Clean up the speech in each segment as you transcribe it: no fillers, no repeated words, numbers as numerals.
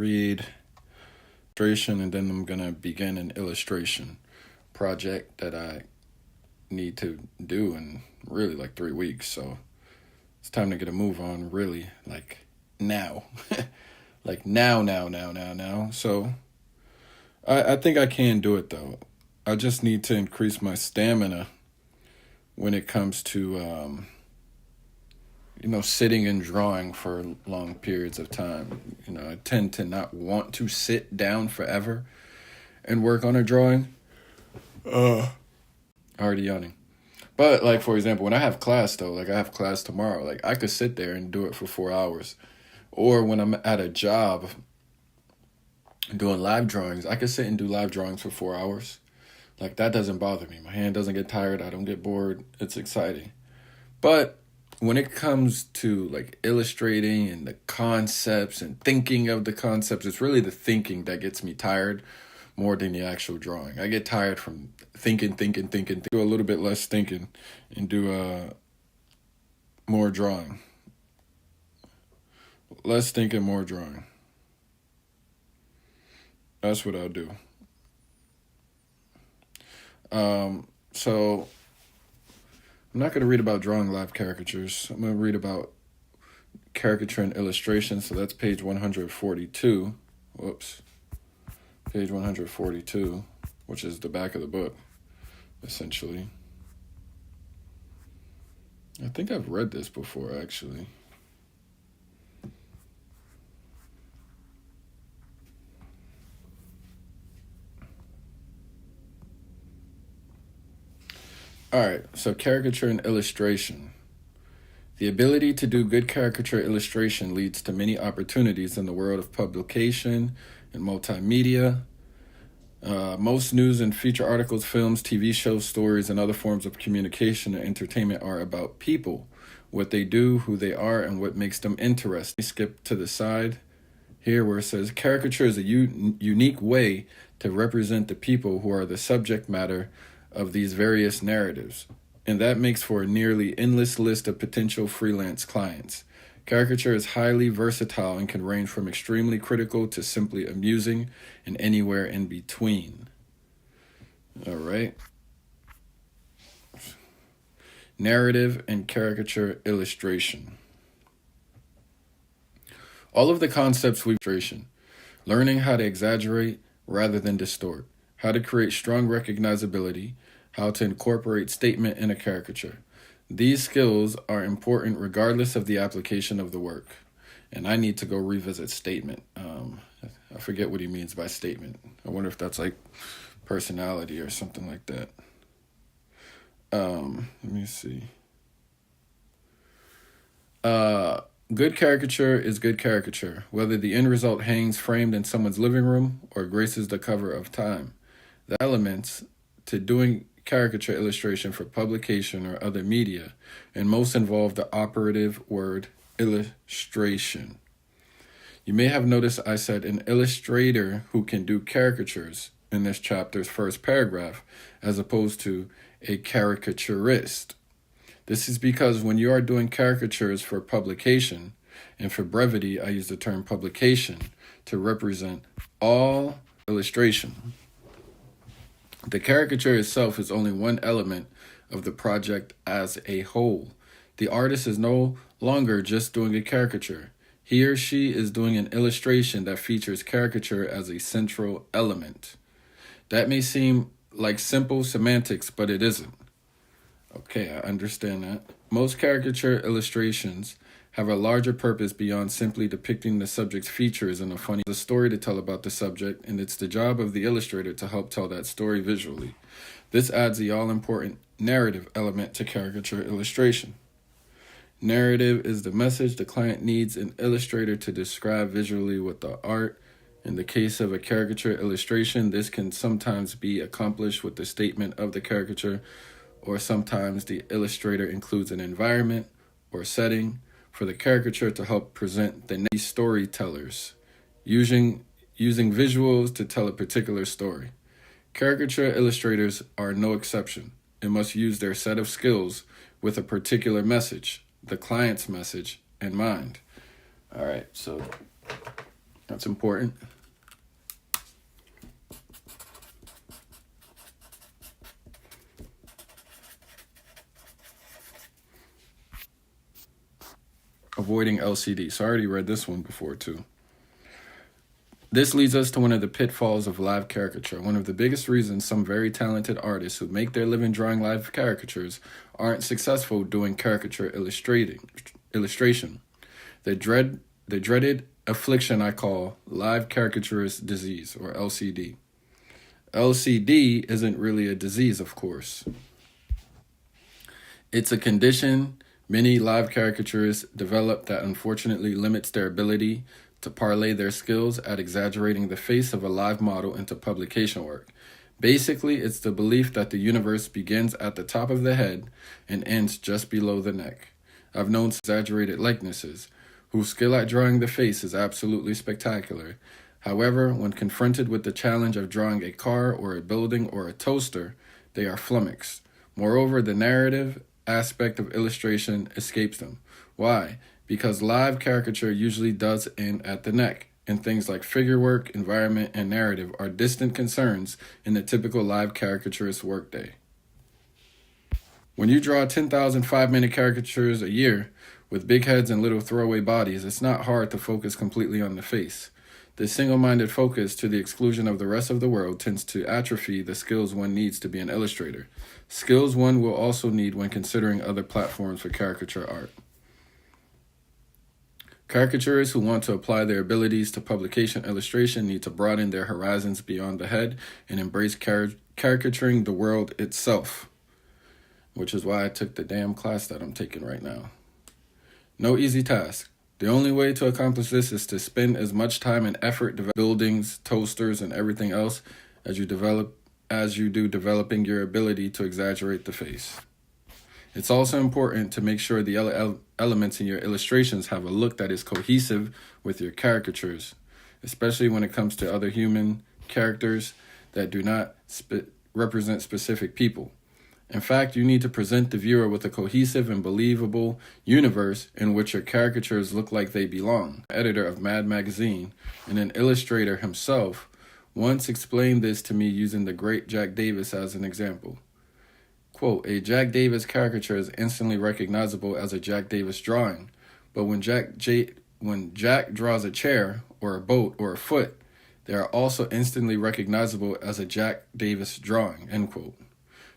read illustration, and then I'm gonna begin an illustration project that I need to do in really like 3 weeks. So it's time to get a move on, really, like now. Like now. So I think I can do it though. I just need to increase my stamina when it comes to sitting and drawing for long periods of time. I tend to not want to sit down forever and work on a drawing. Already yawning. But like, for example, when I have class though, like I have class tomorrow, like I could sit there and do it for 4 hours. Or when I'm at a job doing live drawings, I could sit and do live drawings for 4 hours. Like that doesn't bother me. My hand doesn't get tired. I don't get bored. It's exciting. But when it comes to like illustrating and the concepts and thinking of the concepts, it's really the thinking that gets me tired more than the actual drawing. I get tired from thinking. Do a little bit less thinking and do more drawing. Less thinking, more drawing. That's what I'll do. So I'm not going to read about drawing live caricatures. I'm going to read about caricature and illustration. So that's page 142. Whoops. Page 142, which is the back of the book, essentially. I think I've read this before, actually. All right, so caricature and illustration. The ability to do good caricature illustration leads to many opportunities in the world of publication and multimedia. Most news and feature articles, films, TV shows, stories, and other forms of communication and entertainment are about people, what they do, who they are, and what makes them interesting. Skip to the side here where it says caricature is a unique way to represent the people who are the subject matter of these various narratives, and that makes for a nearly endless list of potential freelance clients. Caricature is highly versatile and can range from extremely critical to simply amusing and anywhere in between. All right. Narrative and caricature illustration. All of the concepts we've illustration, learning how to exaggerate rather than distort, how to create strong recognizability, how to incorporate statement in a caricature. These skills are important regardless of the application of the work. And I need to go revisit statement. I forget what he means by statement. I wonder if that's like personality or something like that. Let me see. Good caricature is good caricature, whether the end result hangs framed in someone's living room or graces the cover of Time. The elements to doing caricature illustration for publication or other media, and most involve the operative word illustration. You may have noticed I said an illustrator who can do caricatures in this chapter's first paragraph, as opposed to a caricaturist. This is because when you are doing caricatures for publication, and for brevity I use the term publication to represent all illustration. The caricature itself is only one element of the project as a whole. The artist is no longer just doing a caricature. He or she is doing an illustration that features caricature as a central element. That may seem like simple semantics, but it isn't. Okay, I understand that. Most caricature illustrations have a larger purpose beyond simply depicting the subject's features in a funny story to tell about the subject, and it's the job of the illustrator to help tell that story visually. This adds the all-important narrative element to caricature illustration. Narrative is the message the client needs an illustrator to describe visually with the art. In the case of a caricature illustration, this can sometimes be accomplished with the statement of the caricature, or sometimes the illustrator includes an environment or setting for the caricature to help present the storytellers, using visuals to tell a particular story. Caricature illustrators are no exception and must use their set of skills with a particular message, the client's message, in mind. All That's important. Avoiding LCD. So I already read this one before too. This leads us to one of the pitfalls of live caricature. One of the biggest reasons some very talented artists who make their living drawing live caricatures aren't successful doing caricature illustration. The dreaded affliction I call live caricaturist disease, or LCD. LCD isn't really a disease, of course. It's a condition many live caricaturists develop that unfortunately limits their ability to parlay their skills at exaggerating the face of a live model into publication work. Basically, it's the belief that the universe begins at the top of the head and ends just below the neck. I've known exaggerated likenesses, whose skill at drawing the face is absolutely spectacular. However, when confronted with the challenge of drawing a car or a building or a toaster, they are flummoxed. Moreover, the narrative aspect of illustration escapes them. Why? Because live caricature usually does end at the neck, and things like figure work, environment, and narrative are distant concerns in the typical live caricaturist workday. When you draw 10,000 5-minute caricatures a year with big heads and little throwaway bodies, it's not hard to focus completely on the face. This single-minded focus to the exclusion of the rest of the world tends to atrophy the skills one needs to be an illustrator, skills one will also need when considering other platforms for caricature art. Caricaturists who want to apply their abilities to publication illustration need to broaden their horizons beyond the head and embrace caricaturing the world itself, which is why I took the damn class that I'm taking right now. No easy task. The only way to accomplish this is to spend as much time and effort developing buildings, toasters, and everything else as you do developing your ability to exaggerate the face. It's also important to make sure the elements in your illustrations have a look that is cohesive with your caricatures, especially when it comes to other human characters that do not represent specific people. In fact, you need to present the viewer with a cohesive and believable universe in which your caricatures look like they belong. The editor of Mad Magazine and an illustrator himself once explained this to me using the great Jack Davis as an example. Quote, a Jack Davis caricature is instantly recognizable as a Jack Davis drawing, but when Jack draws a chair or a boat or a foot, they are also instantly recognizable as a Jack Davis drawing, end quote.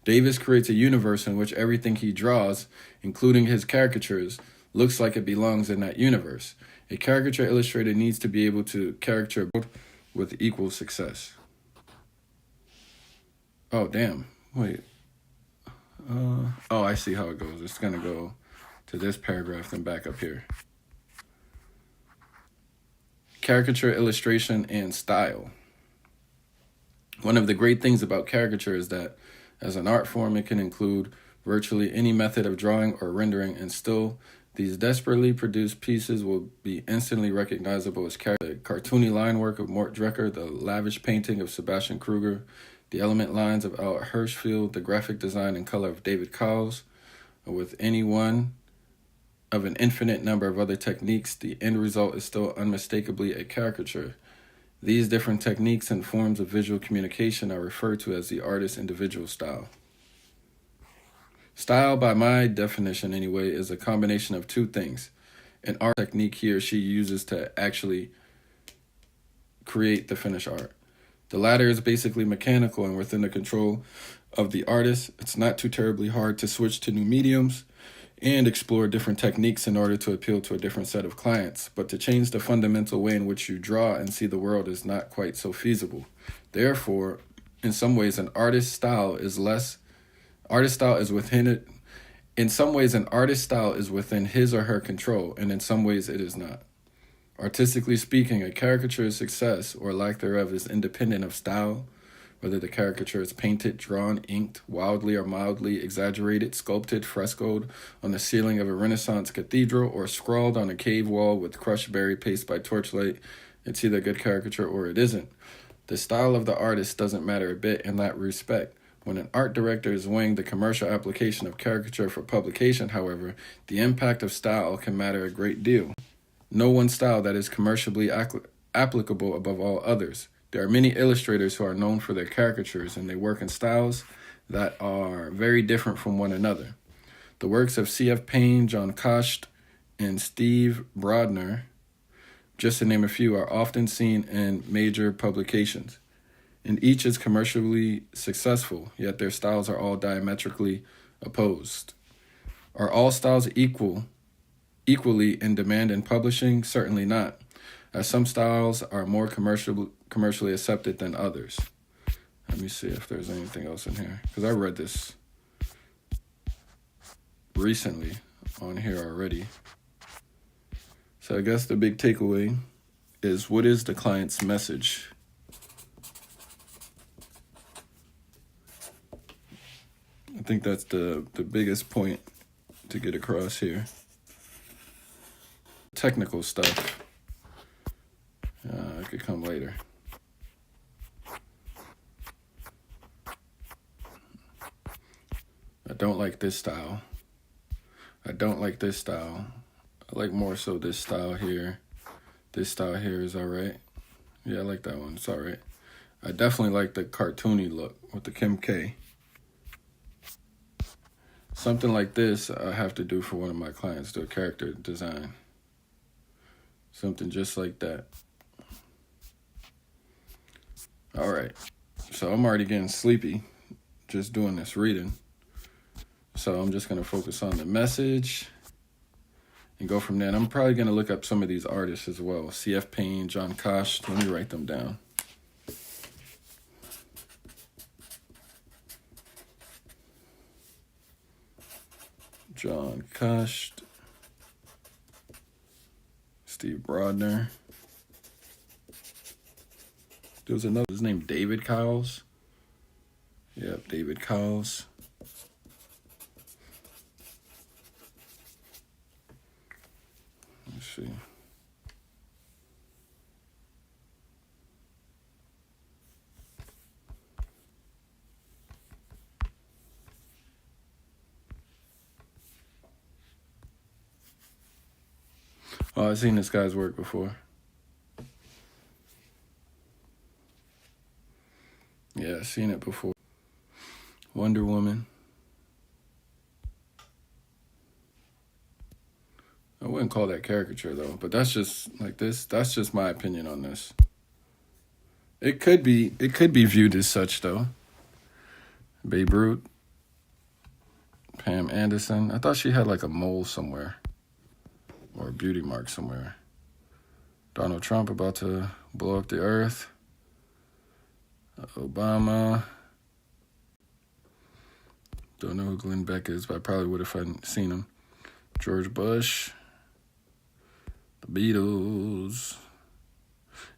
Davis creates a universe in which everything he draws, including his caricatures, looks like it belongs in that universe. A caricature illustrator needs to be able to caricature both with equal success. Oh, damn. Wait. I see how it goes. It's going to go to this paragraph, then back up here. Caricature illustration and style. One of the great things about caricature is that as an art form, it can include virtually any method of drawing or rendering, and still, these desperately produced pieces will be instantly recognizable as the cartoony line work of Mort Drecker, the lavish painting of Sebastian Kruger, the element lines of Albert Hirschfeld, the graphic design and color of David Cowles. With any one of an infinite number of other techniques, the end result is still unmistakably a caricature. These different techniques and forms of visual communication are referred to as the artist's individual style. Style, by my definition anyway, is a combination of two things. An art technique he or she uses to actually create the finished art. The latter is basically mechanical and within the control of the artist. It's not too terribly hard to switch to new mediums and explore different techniques in order to appeal to a different set of clients. But to change the fundamental way in which you draw and see the world is not quite so feasible. Therefore, in some ways, an artist's style is within it. In some ways, an artist's style is within his or her control, and in some ways it is not. Artistically speaking, a caricature's success or lack thereof is independent of style, whether the caricature is painted, drawn, inked, wildly or mildly exaggerated, sculpted, frescoed on the ceiling of a Renaissance cathedral, or scrawled on a cave wall with crushed berry paste by torchlight. It's either a good caricature or it isn't. The style of the artist doesn't matter a bit in that respect. When an art director is weighing the commercial application of caricature for publication, however, the impact of style can matter a great deal. No one style that is commercially applicable above all others. There are many illustrators who are known for their caricatures, and they work in styles that are very different from one another. The works of C.F. Payne, John Kost, and Steve Brodner, just to name a few, are often seen in major publications. And each is commercially successful, yet their styles are all diametrically opposed. Are all styles equally in demand in publishing? Certainly not, as some styles are more commercially accepted than others. Let me see if there's anything else in here, because I read this recently on here already. So I guess the big takeaway is, what is the client's message? I think that's the biggest point to get across here. Technical stuff, it could come later. I don't like this style. I don't like this style. I like more so this style here. This style here is all right. Yeah, I like that one. It's all right. I definitely like the cartoony look with the Kim K. Something like this I have to do for one of my clients, do a character design. Something just like that. All right. So I'm already getting sleepy just doing this reading. So I'm just going to focus on the message and go from there. And I'm probably going to look up some of these artists as well. C.F. Payne, John Kost. Let me write them down. John Kost. Steve Brodner. There was another, his name David Cowles. Yep, David Cowles. Let's see. Oh, I've seen this guy's work before. Yeah, I've seen it before. Wonder Woman. I wouldn't call that caricature though, but that's just like this. That's just my opinion on this. It could be viewed as such though. Babe Ruth. Pam Anderson. I thought she had like a mole somewhere, or a beauty mark somewhere. Donald Trump about to blow up the earth. Obama. Don't know who Glenn Beck is, but I probably would if I'd seen him. George Bush. The Beatles.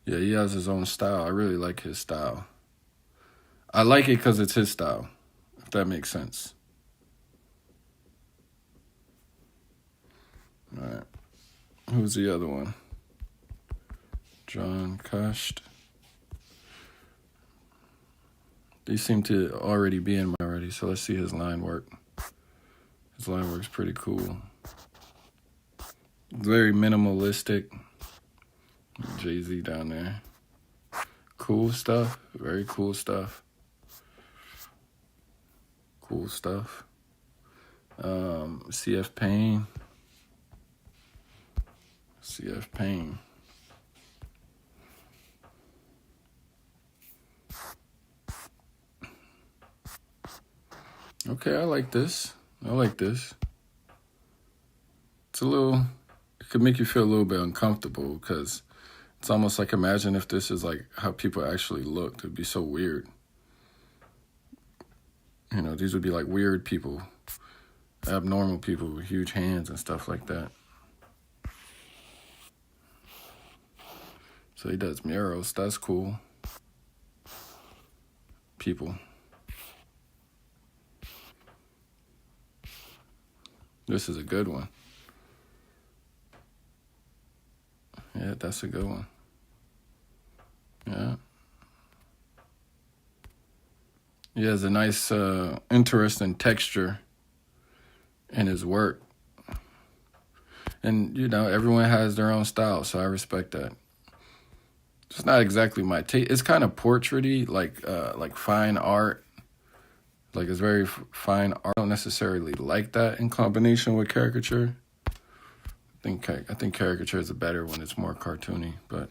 Yeah, he has his own style. I really like his style. I like it because it's his style, if that makes sense. All right. Who's the other one? John Kost. These seem to already be in my already, so let's see his line work. His line work's pretty cool. Very minimalistic. Jay-Z down there. Cool stuff. Very cool stuff. Cool stuff. C.F. Payne. C.F. Payne. Okay, I like this. I like this. It's a little, it could make you feel a little bit uncomfortable because it's almost like, imagine if this is like how people actually looked. It'd be so weird. You know, these would be like weird people, abnormal people with huge hands and stuff like that. So he does murals. That's cool. People. This is a good one. Yeah, that's a good one. Yeah. He has a nice, interesting texture in his work. And, you know, everyone has their own style, so I respect that. It's not exactly my taste. It's kind of portraity, like fine art. Like it's very fine art. I don't necessarily like that in combination with caricature. I think caricature is a better when it's more cartoony, but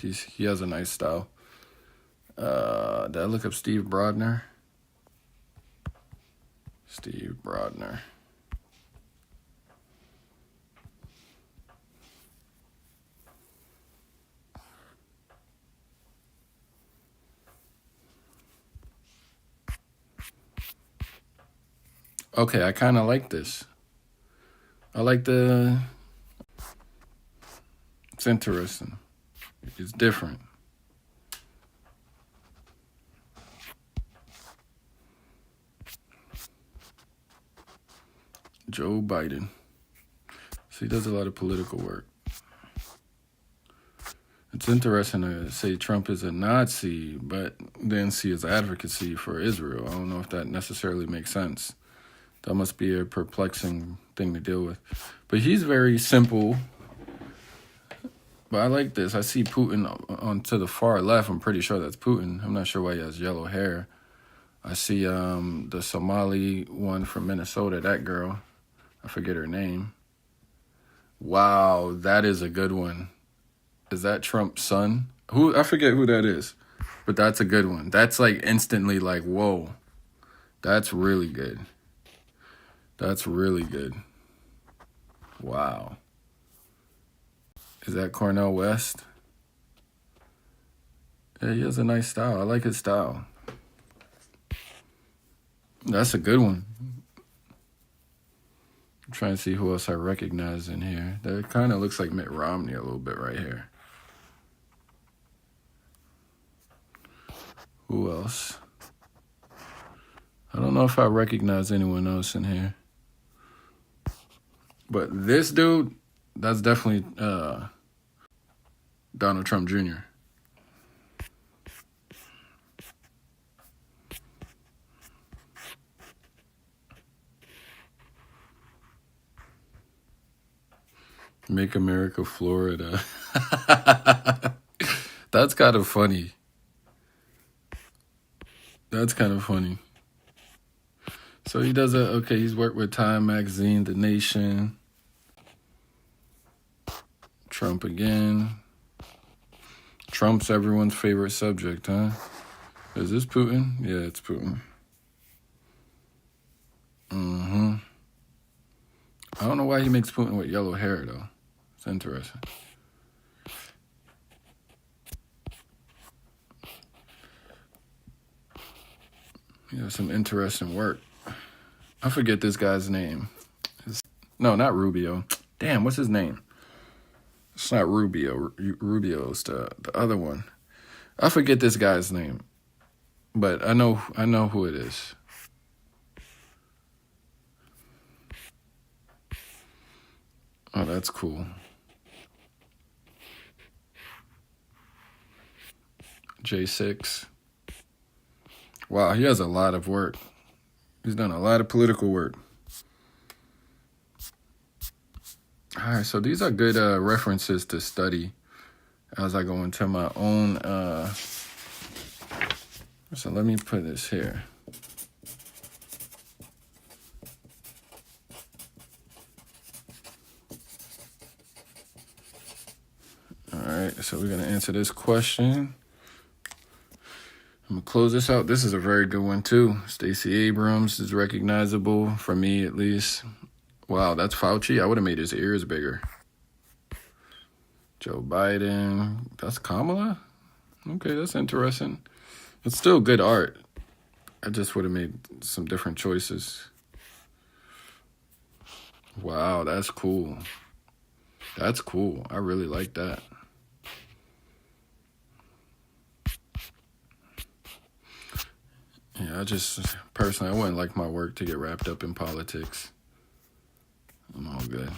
he has a nice style. Did I look up Steve Brodner? Steve Brodner. Okay, I kind of like this. I like it's interesting. It's different. Joe Biden. So he does a lot of political work. It's interesting to say Trump is a Nazi, but then see his advocacy for Israel. I don't know if that necessarily makes sense. That must be a perplexing thing to deal with. But he's very simple. But I like this. I see Putin on to the far left. I'm pretty sure that's Putin. I'm not sure why he has yellow hair. I see the Somali one from Minnesota, that girl. I forget her name. Wow, that is a good one. Is that Trump's son? I forget who that is. But that's a good one. That's like instantly like, whoa. That's really good. That's really good. Wow. Is that Cornel West? Yeah, he has a nice style. I like his style. That's a good one. I'm trying to see who else I recognize in here. That kind of looks like Mitt Romney a little bit right here. Who else? I don't know if I recognize anyone else in here. But this dude, that's definitely Donald Trump Jr. Make America Florida. That's kind of funny. That's kind of funny. So he does he's worked with Time Magazine, The Nation, Trump again. Trump's everyone's favorite subject, huh? Is this Putin? Yeah, it's Putin. I don't know why he makes Putin with yellow hair, though. It's interesting. Yeah, some interesting work. I forget this guy's name. No, not Rubio. Damn, what's his name? It's not Rubio. Rubio's the other one. I forget this guy's name, but I know who it is. Oh, that's cool. J6. Wow, he has a lot of work. He's done a lot of political work. All right, so these are good references to study as I go into my own. So let me put this here. All right, so we're going to answer this question. I'm going to close this out. This is a very good one, too. Stacey Abrams is recognizable, for me at least. Wow, that's Fauci. I would have made his ears bigger. Joe Biden. That's Kamala? Okay, that's interesting. It's still good art. I just would have made some different choices. Wow, that's cool. That's cool. I really like that. Yeah, personally, I wouldn't like my work to get wrapped up in politics. I'm all good.